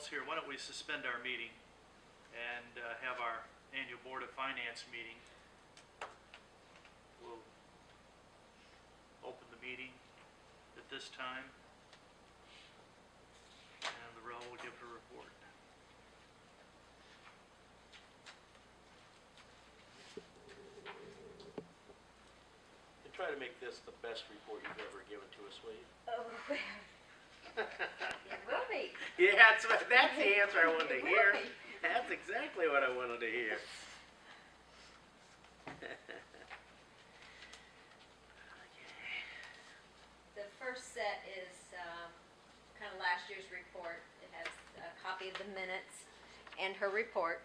Paul's here, why don't we suspend our meeting and have our annual Board of Finance meeting. We'll open the meeting at this time, and Lorel will give her report. And try to make this the best report you've ever given to us, will you? Oh, it will be. Yeah, that's the answer I wanted to hear. That's exactly what I wanted to hear. The first set is kind of last year's report. It has a copy of the minutes and her report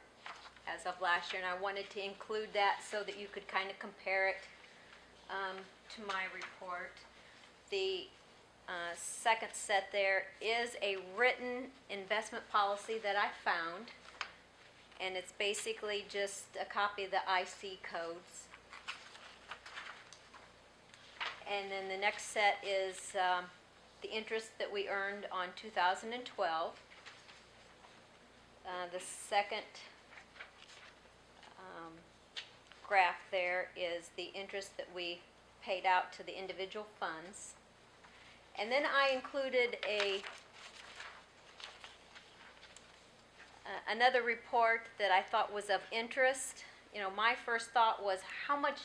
as of last year, and I wanted to include that so that you could kind of compare it to my report. The second set there is a written investment policy that I found, and it's basically just a copy of the IC codes. And then the next set is the interest that we earned on 2012. The second graph there is the interest that we paid out to the individual funds. And then I included another report that I thought was of interest. You know, my first thought was how much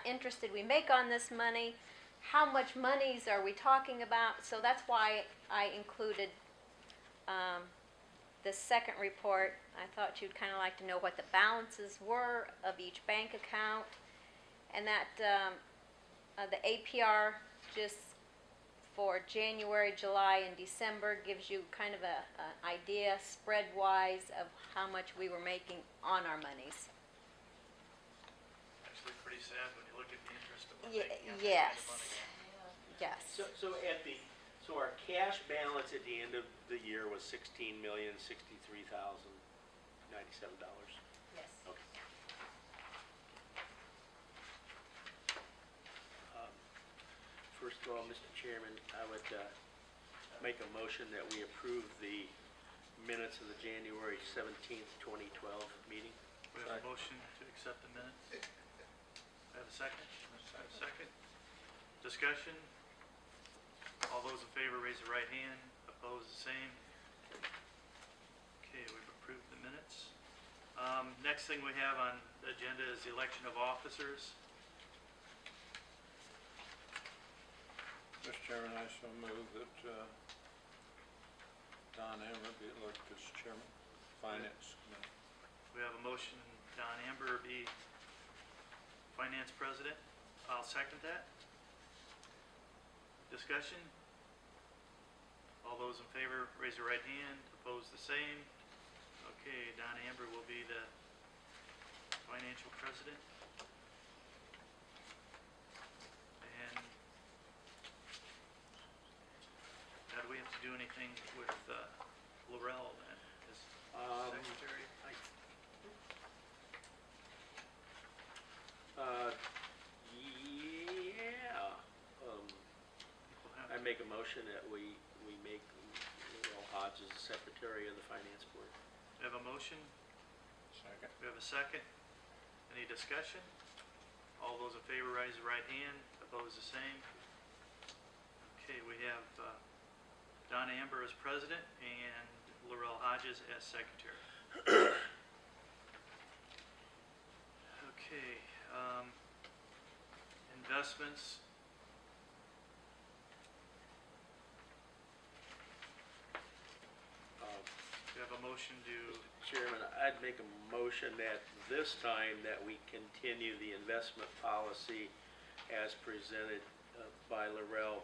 interest did we make on this money? How much monies are we talking about? So that's why I included the second report. I thought you'd kind of like to know what the balances were of each bank account, and that the APR just for January, July, and December gives you kind of an idea spread-wise of how much we were making on our monies. Actually pretty sad when you look at the interest that we're making on Yes. the money. Yes. So our cash balance at the end of the year was $16,063,097. Yes. Okay. First of all, Mr. Chairman, I would make a motion that we approve the minutes of the January 17th, 2012 meeting. We have a motion to accept the minutes. I have a second? I have a second. Discussion? All those in favor raise the right hand. Opposed, the same. Okay, we've approved the minutes. Next thing we have on the agenda is the election of officers. Mr. Chairman, I so move that Don Amber be elected as chairman, Finance Committee. We have a motion, Don Amber be finance president. I'll second that. Discussion? All those in favor raise your right hand. Opposed, the same. Okay, Don Amber will be the financial president. And now, do we have to do anything with Lorel then as secretary? Yeah. I make a motion that we make Lorel Hodges the secretary of the finance board. We have a motion. Second. We have a second. Any discussion? All those in favor raise the right hand. Opposed, the same. Okay, we have Don Amber as president and Lorel Hodges as secretary. Okay, investments. We have a motion to, Chairman, I'd make a motion that this time that we continue the investment policy as presented by Lorel,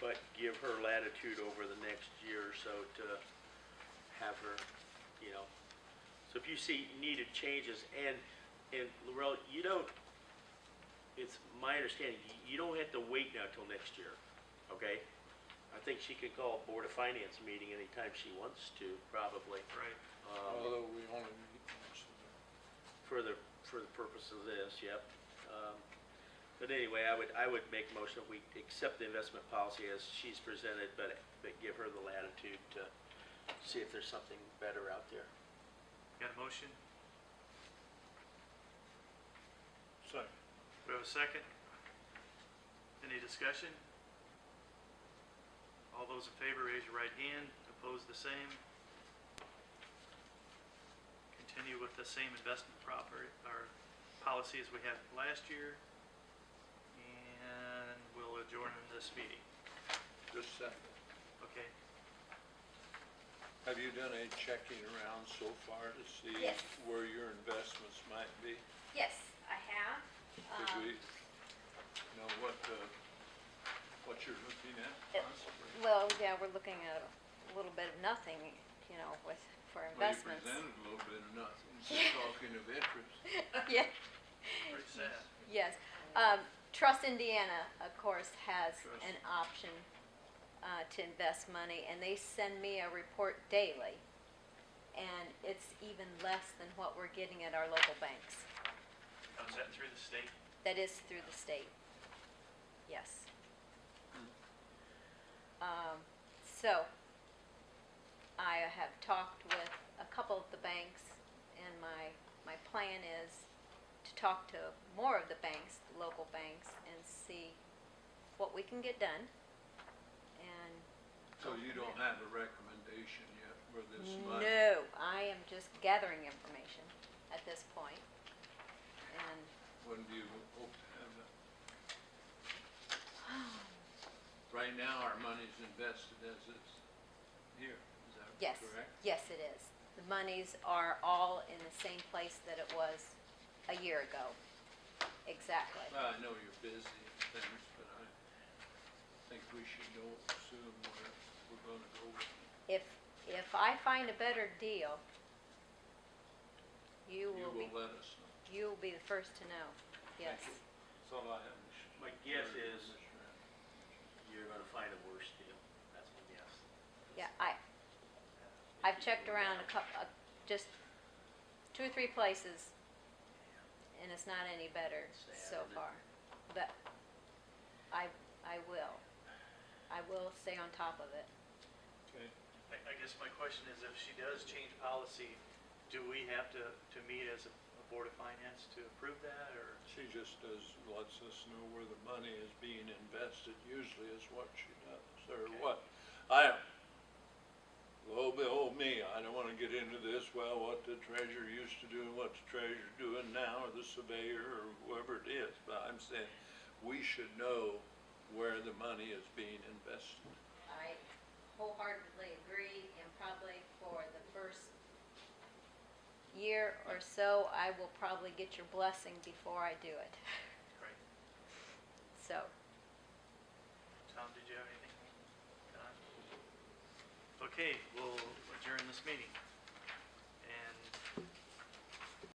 but give her latitude over the next year or so to have her, you know. So if you see needed changes, and Lorel, you don't, it's my understanding, you don't have to wait now till next year, okay? I think she can call a Board of Finance meeting anytime she wants to, probably. right, Although we only meet once a year. For the purpose of this, yep. But anyway, I would make a motion that we accept the investment policy as she's presented, but give her the latitude to see if there's something better out there. Got a motion? Second. Do we have a second? Any discussion? All those in favor, raise your right hand. Opposed, the same. Continue with the same investment policy as we had last year. And we'll adjourn this meeting. Just second. Okay. Have you done any checking around so far to see Yes. where your investments might be? Yes, I have. Could we know what you're looking at possibly? Well, yeah, we're looking at a little bit of nothing, you know, for investments. Well, you presented a little bit of nothing, just talking of interest. Yeah, Pretty sad. yes. Trust Indiana, of course, has Trust. an option to invest money, and they send me a report daily. And it's even less than what we're getting at our local banks. Now, is that through the state? That is through the state. Yes. So, I have talked with a couple of the banks, and my plan is to talk to more of the banks, the local banks, and see what we can get done. And So you don't have a recommendation yet where this money? no, I am just gathering information at this point. And When do you hope to have that? Right now, our money's invested as it's here, is that yes, correct? yes, it is. The monies are all in the same place that it was a year ago. Exactly. Well, I know you're busy and things, but I think we should know soon where we're gonna go with it. If I find a better deal, you You will be, will let us know. you will be the first to know. Yes. Thank you. That's all I have. Mr. My guess Chairman, is Commissioner. you're gonna find a worse deal, that's my guess. Yeah, I've checked around a couple, just 2 or 3 places, and it's not any better Sad, so isn't it? far. But I will stay on top of it. Okay. I guess my question is, if she does change policy, do we have to meet as a Board of Finance to approve that, or? She just lets us know where the money is being invested, usually is what she does, or Okay. what. Oh me, I don't wanna get into this, well, what the treasurer used to do and what the treasurer's doing now, or the surveyor, or whoever it is, but I'm saying, we should know where the money is being invested. I wholeheartedly agree, and probably for the first year or so, I will probably get your blessing before I do it. Right. So, Tom, did you have anything? Don? Okay, we'll adjourn this meeting.